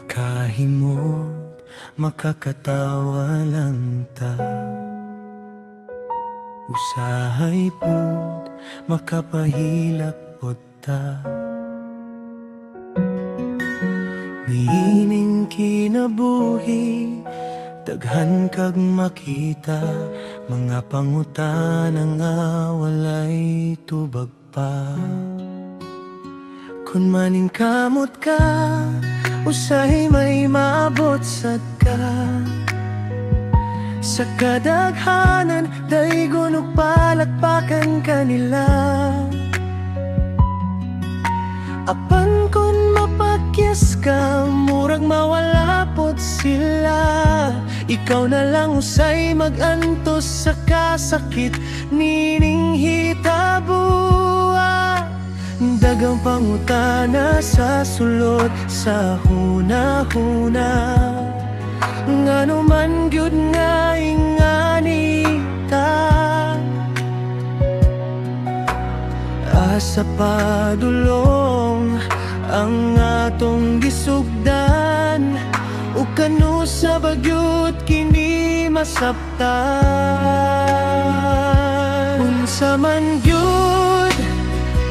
makahimot, makakatawa lang ta. Usahay pud makapahilak pod ta. Niining kinabuhi, daghan kag makita, mga pangutana nga walay tubag pa. Kun maning kamot ka, usahay may maabot sad ka. Sa kadaghanan, daygon ug palakpakan kanila. Apan kun mapakyas ka, murag mawala pod sila. Ikaw na lang usay mag-antos sa kasakit nining hitabua. Dagang pangutana sa sulod sa hunahuna, ngano man gyud nga ingani ta. Asa padulong ang atong gisugdan, ug kanu sa bagyot kini masabtan. Unsa man gyud,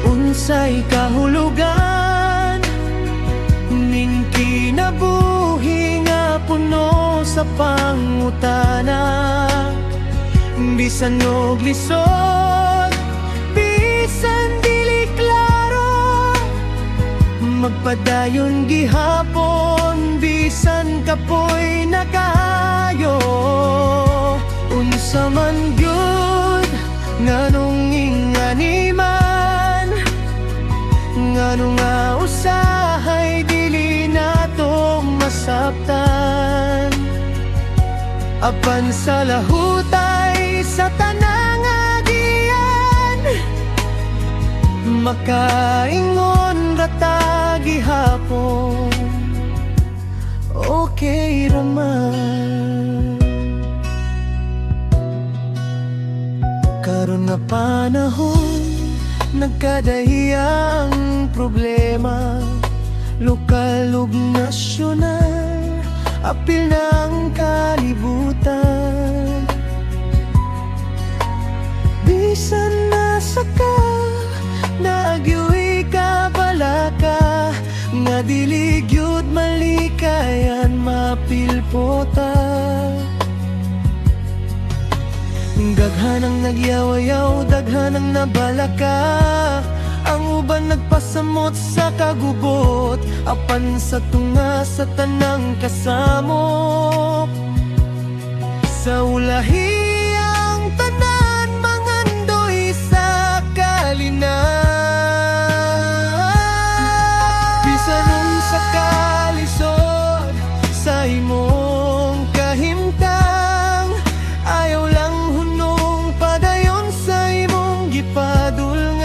unsay kahulugan ning kinabuhi nga puno sa pangutana. Bisan og lisod, bisan dili klaro, magpadayon gihapon, bisan kapoy nakahayo. Unsa man gyud nganong ingani man, ngano nga usahay dili natong masabtan. Apan sa lahutay sa tanang agian, makaingon rata gihapon, okay raman. Karon nga panahon, nagkadahiya ang problema, lokal ug nasyonal, apil ng kalibutan. Bisan nasa ka, nagyuwi ka balaka, nga dili gyud malikayan mapilpota. Daghanang nagyaw-yaw, daghanang nabalaka, ang uban nagpasamot sa kagubot, apan sa tunga sa tanang kasamok. Sa ulahi ang tanan, mangandoy sa kalinan. Bisan unsa kalisod sa imong kahimtang, ayaw lang hunong padayon sa imong gipadulngan.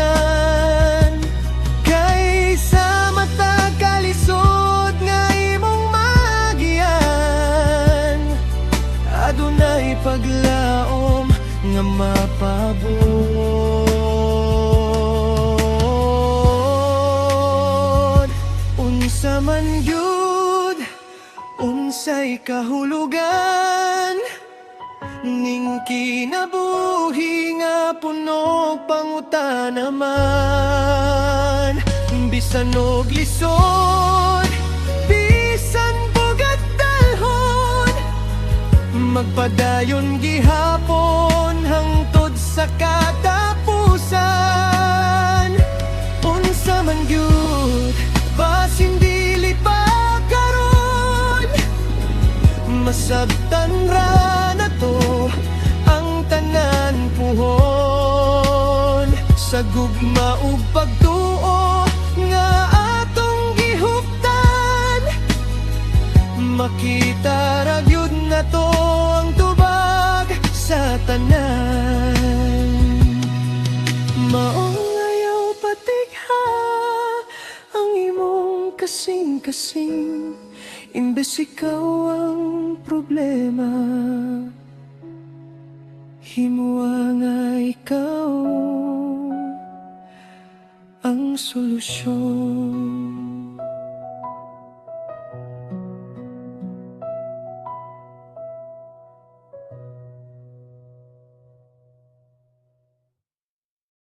Kaysa matag kalisod nga imong magian, adunay paglaom nga mapabot. Unsa man gyud, unsay kahulugan ning kinabuhi nga puno pangutana man. Bisan og lisod, bisan bugat dalhon, magpadayon gihapon hangtod sa katapusan. Unsa man gyud, basin dili pa karon, masabtan ra na to ang tanan puhon. Sa gugma ug pagtuo nga atong gihuptan, makita ra gyud na to ang tubag sa tanan. Maong ayaw patigha ang imong kasing-kasing, imbes ikaw ang problema, himuwa nga ikaw ang solusyon.